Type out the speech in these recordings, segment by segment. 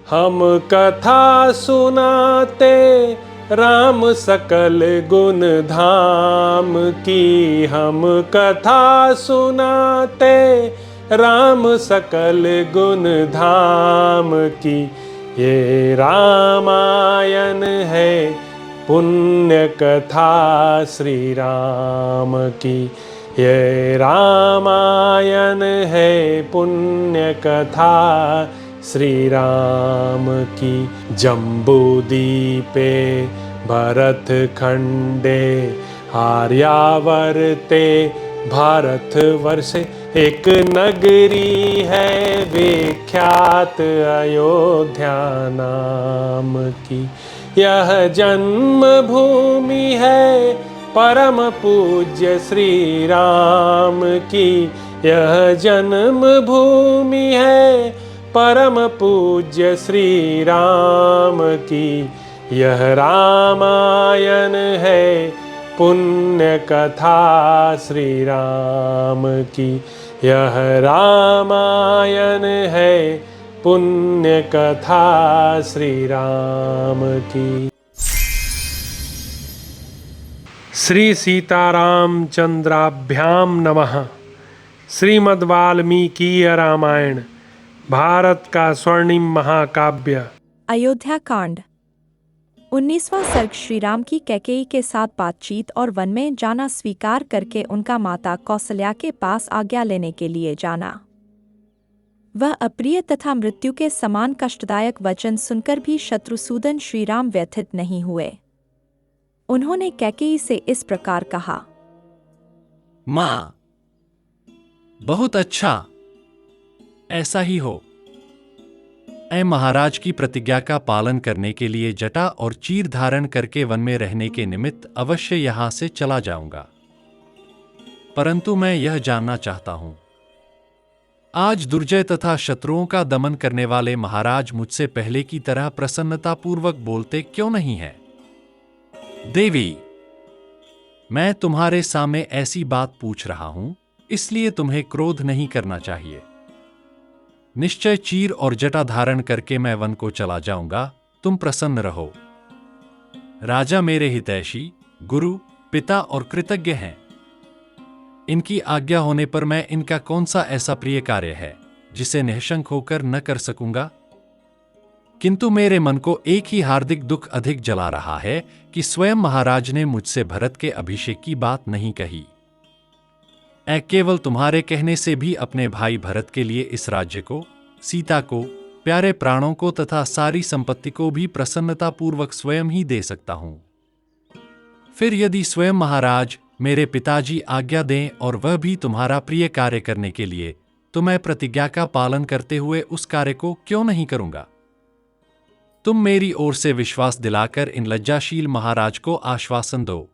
हम कथा सुनाते राम सकल गुण धाम की। हम कथा सुनाते राम सकल गुण धाम की। ये रामायण है पुण्य कथा श्री राम की। ये रामायण है पुण्य कथा श्री राम की। जम्बूदीपे भरत खंडे आर्यावर्ते भारतवर्षे एक नगरी है विख्यात अयोध्या नाम की। यह जन्म भूमि है परम पूज्य श्री राम की। यह जन्म भूमि है परम पूज्य श्री राम की। यह रामायण है पुण्य कथा श्री राम की। यह रामायण है पुण्य कथा श्री राम की। श्री सीताराम चंद्राभ्याम नमः। श्रीमद् वाल्मीकीय रामायण भारत का स्वर्णिम महाकाव्य। अयोध्या कांड 19वां सर्ग। श्री राम की कैकेयी के साथ बातचीत और वन में जाना स्वीकार करके उनका माता कौसल्या के पास आज्ञा लेने के लिए जाना। वह अप्रिय तथा मृत्यु के समान कष्टदायक वचन सुनकर भी शत्रुसूदन श्री राम व्यथित नहीं हुए। उन्होंने कैकेयी से इस प्रकार कहा, माँ, बहुत अच्छा, ऐसा ही हो। मैं महाराज की प्रतिज्ञा का पालन करने के लिए जटा और चीर धारण करके वन में रहने के निमित्त अवश्य यहां से चला जाऊंगा। परंतु मैं यह जानना चाहता हूं, आज दुर्जय तथा शत्रुओं का दमन करने वाले महाराज मुझसे पहले की तरह प्रसन्नतापूर्वक बोलते क्यों नहीं हैं? देवी, मैं तुम्हारे सामने ऐसी बात पूछ रहा हूं, इसलिए तुम्हें क्रोध नहीं करना चाहिए। निश्चय चीर और जटा धारण करके मैं वन को चला जाऊंगा, तुम प्रसन्न रहो। राजा मेरे हितैषी, गुरु, पिता और कृतज्ञ हैं। इनकी आज्ञा होने पर मैं इनका कौन सा ऐसा प्रिय कार्य है जिसे निःशंक होकर न कर सकूंगा? किंतु मेरे मन को एक ही हार्दिक दुख अधिक जला रहा है कि स्वयं महाराज ने मुझसे भरत के अभिषेक की बात नहीं कही। मैं केवल तुम्हारे कहने से भी अपने भाई भरत के लिए इस राज्य को, सीता को, प्यारे प्राणों को तथा सारी संपत्ति को भी प्रसन्नतापूर्वक स्वयं ही दे सकता हूं। फिर यदि स्वयं महाराज मेरे पिताजी आज्ञा दें और वह भी तुम्हारा प्रिय कार्य करने के लिए, तो मैं प्रतिज्ञा का पालन करते हुए उस कार्य को क्यों नहीं करूंगा? तुम मेरी ओर से विश्वास दिलाकर इन लज्जाशील महाराज को आश्वासन दो।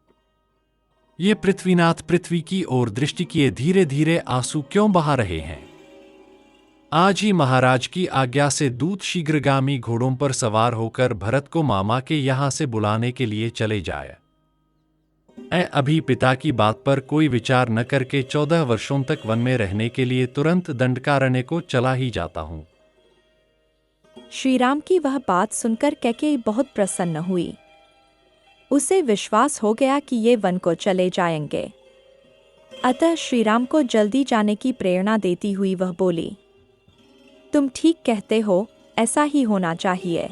ये पृथ्वीनाथ पृथ्वी की ओर दृष्टि किए धीरे धीरे आंसू क्यों बहा रहे हैं? आज ही महाराज की आज्ञा से दूत शीघ्रगामी घोड़ों पर सवार होकर भरत को मामा के यहां से बुलाने के लिए चले जाए। मैं अभी पिता की बात पर कोई विचार न करके 14 वर्षों तक वन में रहने के लिए तुरंत दंडकारण्य को चला ही जाता हूं। श्री राम की वह बात सुनकर कैकेयी बहुत प्रसन्न हुई। उसे विश्वास हो गया कि ये वन को चले जाएंगे। अतः श्री राम को जल्दी जाने की प्रेरणा देती हुई वह बोली, तुम ठीक कहते हो, ऐसा ही होना चाहिए।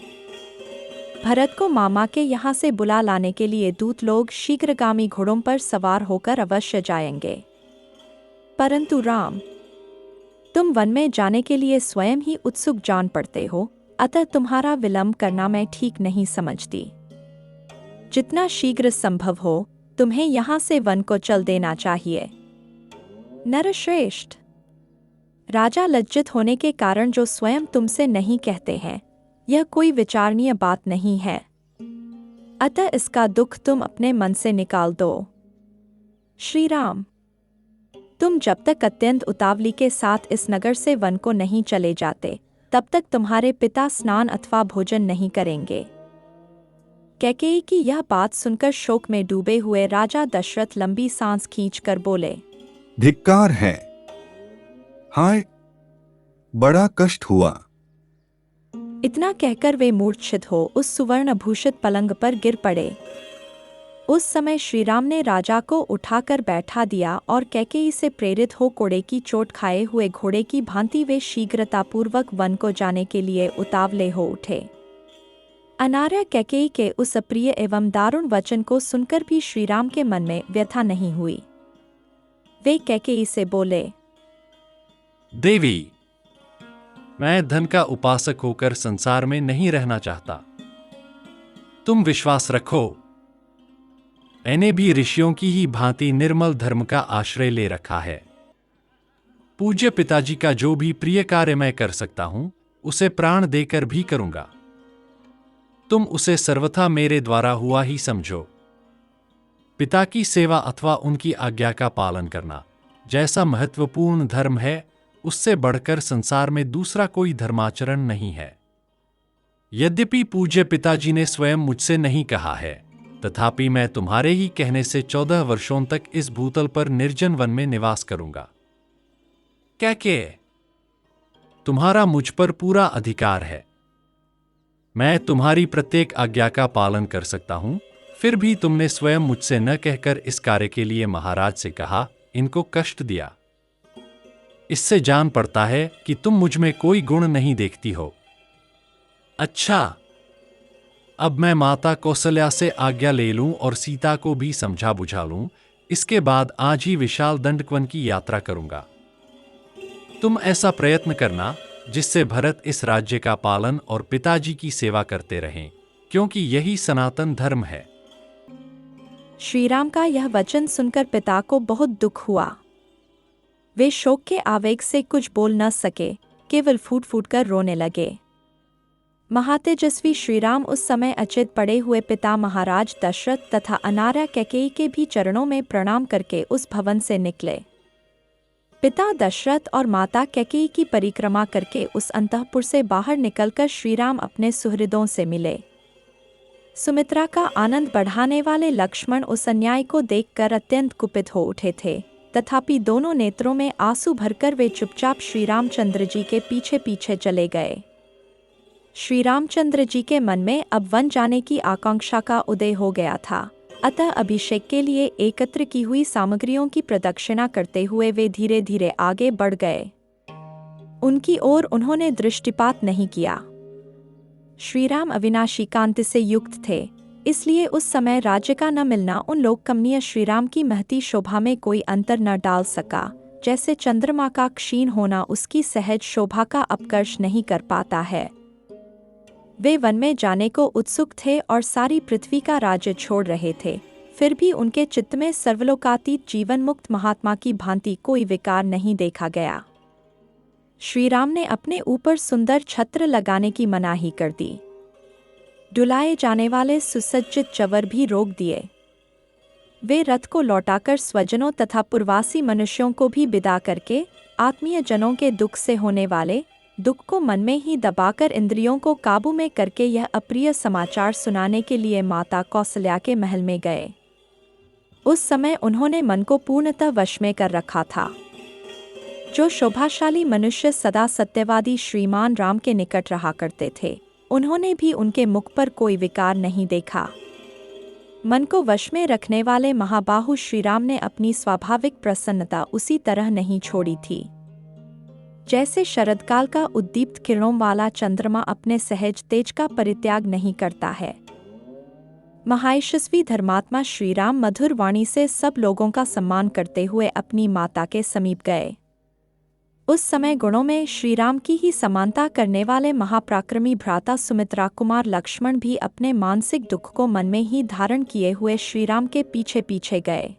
भरत को मामा के यहाँ से बुला लाने के लिए दूत लोग शीघ्रगामी घोड़ों पर सवार होकर अवश्य जाएंगे। परंतु राम, तुम वन में जाने के लिए स्वयं ही उत्सुक जान पड़ते हो, अतः तुम्हारा विलंब करना मैं ठीक नहीं समझती। जितना शीघ्र संभव हो तुम्हें यहाँ से वन को चल देना चाहिए। नरश्रेष्ठ, राजा लज्जित होने के कारण जो स्वयं तुमसे नहीं कहते हैं, यह कोई विचारणीय बात नहीं है। अतः इसका दुख तुम अपने मन से निकाल दो। श्री राम, तुम जब तक अत्यंत उतावली के साथ इस नगर से वन को नहीं चले जाते, तब तक तुम्हारे पिता स्नान अथवा भोजन नहीं करेंगे। कैकेयी की यह बात सुनकर शोक में डूबे हुए राजा दशरथ लंबी सांस खींचकर बोले, धिक्कार है। हाय, बड़ा कष्ट हुआ। इतना कहकर वे मूर्छित हो उस सुवर्ण भूषित पलंग पर गिर पड़े। उस समय श्रीराम ने राजा को उठाकर बैठा दिया और कैकेयी से प्रेरित हो कोड़े की चोट खाए हुए घोड़े की भांति वे शीघ्रतापूर्वक वन को जाने के लिए उतावले हो उठे। अनार्य कैकेयी के उस अप्रिय एवं दारुण वचन को सुनकर भी श्रीराम के मन में व्यथा नहीं हुई। वे कैकेयी से बोले, देवी, मैं धन का उपासक होकर संसार में नहीं रहना चाहता। तुम विश्वास रखो, मैंने भी ऋषियों की ही भांति निर्मल धर्म का आश्रय ले रखा है। पूज्य पिताजी का जो भी प्रिय कार्य मैं कर सकता हूं, उसे प्राण देकर भी करूंगा। तुम उसे सर्वथा मेरे द्वारा हुआ ही समझो। पिता की सेवा अथवा उनकी आज्ञा का पालन करना जैसा महत्वपूर्ण धर्म है, उससे बढ़कर संसार में दूसरा कोई धर्माचरण नहीं है। यद्यपि पूज्य पिताजी ने स्वयं मुझसे नहीं कहा है, तथापि मैं तुम्हारे ही कहने से 14 वर्षों तक इस भूतल पर निर्जन वन में निवास करूंगा। कैकेयी, तुम्हारा मुझ पर पूरा अधिकार है। मैं तुम्हारी प्रत्येक आज्ञा का पालन कर सकता हूं, फिर भी तुमने स्वयं मुझसे न कहकर इस कार्य के लिए महाराज से कहा, इनको कष्ट दिया। इससे जान पड़ता है कि तुम मुझ में कोई गुण नहीं देखती हो। अच्छा, अब मैं माता कौशल्या से आज्ञा ले लूं और सीता को भी समझा बुझा लूं। इसके बाद आज ही विशाल दंडकवन की यात्रा करूंगा। तुम ऐसा प्रयत्न करना जिससे भरत इस राज्य का पालन और पिताजी की सेवा करते रहें, क्योंकि यही सनातन धर्म है। श्रीराम का यह वचन सुनकर पिता को बहुत दुख हुआ। वे शोक के आवेग से कुछ बोल न सके, केवल फूट फूट कर रोने लगे। महातेजस्वी श्रीराम उस समय अचेत पड़े हुए पिता महाराज दशरथ तथा अनार्या कैकेयी के भी चरणों में प्रणाम करके उस भवन से निकले। पिता दशरथ और माता कैकेयी की परिक्रमा करके उस अंतःपुर से बाहर निकलकर श्रीराम अपने सुहृदों से मिले। सुमित्रा का आनंद बढ़ाने वाले लक्ष्मण उस अन्याय को देखकर अत्यंत कुपित हो उठे थे, तथापि दोनों नेत्रों में आंसू भरकर वे चुपचाप श्री रामचंद्र जी के पीछे पीछे चले गए। श्री रामचंद्र जी के मन में अब वन जाने की आकांक्षा का उदय हो गया था, अतः अभिषेक के लिए एकत्र की हुई सामग्रियों की प्रदक्षिणा करते हुए वे धीरे धीरे आगे बढ़ गए। उनकी ओर उन्होंने दृष्टिपात नहीं किया। श्रीराम अविनाशी कांति से युक्त थे, इसलिए उस समय राज्य का न मिलना उन लोक कमनीय श्रीराम की महती शोभा में कोई अंतर न डाल सका, जैसे चंद्रमा का क्षीण होना उसकी सहज शोभा का अपकर्ष नहीं कर पाता है। वे वन में जाने को उत्सुक थे और सारी पृथ्वी का राज्य छोड़ रहे थे, फिर भी उनके चित्त में सर्वलोकातीत जीवन मुक्त महात्मा की भांति कोई विकार नहीं देखा गया। श्रीराम ने अपने ऊपर सुंदर छत्र लगाने की मनाही कर दी। डुलाए जाने वाले सुसज्जित चवर भी रोक दिए। वे रथ को लौटाकर स्वजनों तथा पूर्वासी मनुष्यों को भी विदा करके आत्मीय जनों के दुख से होने वाले दुख को मन में ही दबाकर इंद्रियों को काबू में करके यह अप्रिय समाचार सुनाने के लिए माता कौशल्या के महल में गए। उस समय उन्होंने मन को पूर्णतः वश में कर रखा था। जो शोभाशाली मनुष्य सदा सत्यवादी श्रीमान राम के निकट रहा करते थे, उन्होंने भी उनके मुख पर कोई विकार नहीं देखा। मन को वश में रखने वाले महाबाहु श्रीराम ने अपनी स्वाभाविक प्रसन्नता उसी तरह नहीं छोड़ी थी, जैसे शरदकाल का उद्दीप्त किरणों वाला चंद्रमा अपने सहज तेज का परित्याग नहीं करता है। महायशस्वी धर्मात्मा श्रीराम मधुर वाणी से सब लोगों का सम्मान करते हुए अपनी माता के समीप गए। उस समय गुणों में श्रीराम की ही समानता करने वाले महापराक्रमी भ्राता सुमित्रा कुमार लक्ष्मण भी अपने मानसिक दुख को मन में ही धारण किए हुए श्रीराम के पीछे पीछे गए।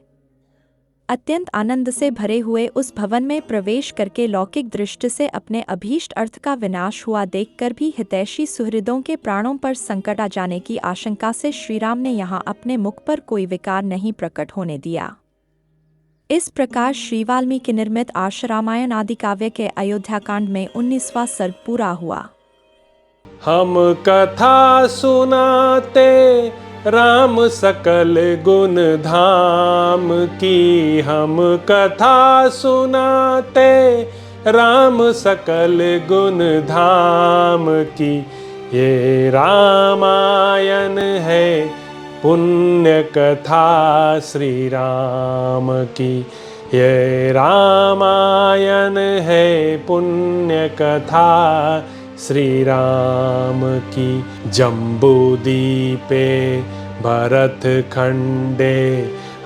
अत्यंत आनंद से भरे हुए उस भवन में प्रवेश करके लौकिक दृष्टि से अपने अभीष्ट अर्थ का विनाश हुआ देखकर भी हितैषी सुहृदों के प्राणों पर संकट आ जाने की आशंका से श्रीराम ने यहाँ अपने मुख पर कोई विकार नहीं प्रकट होने दिया। इस प्रकार श्री वाल्मीकि निर्मित आर्ष रामायण आदि काव्य के अयोध्याकांड में 19वां सर्ग पूरा हुआ। हम कथा सुनाते राम सकल गुण धाम की, हम कथा सुनाते राम सकल गुण धाम की। ये रामायण है पुण्य कथा श्री राम की। ये रामायण है पुण्य कथा श्री राम की। जम्बूदीपे भरत खंडे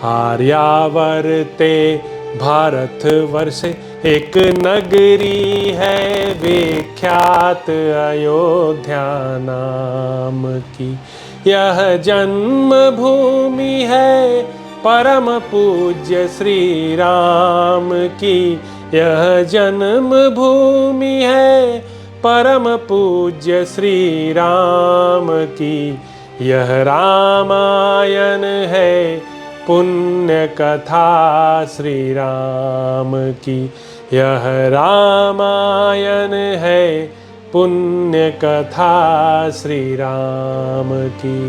आर्यावर्ते भारतवर्षे एक नगरी है विख्यात अयोध्या नाम की। यह जन्म भूमि है परम पूज्य श्री राम की। यह जन्म भूमि है परम पूज्य श्री राम की। यह रामायण है पुण्य कथा श्री राम की। यह रामायण है पुण्य कथा श्री राम की।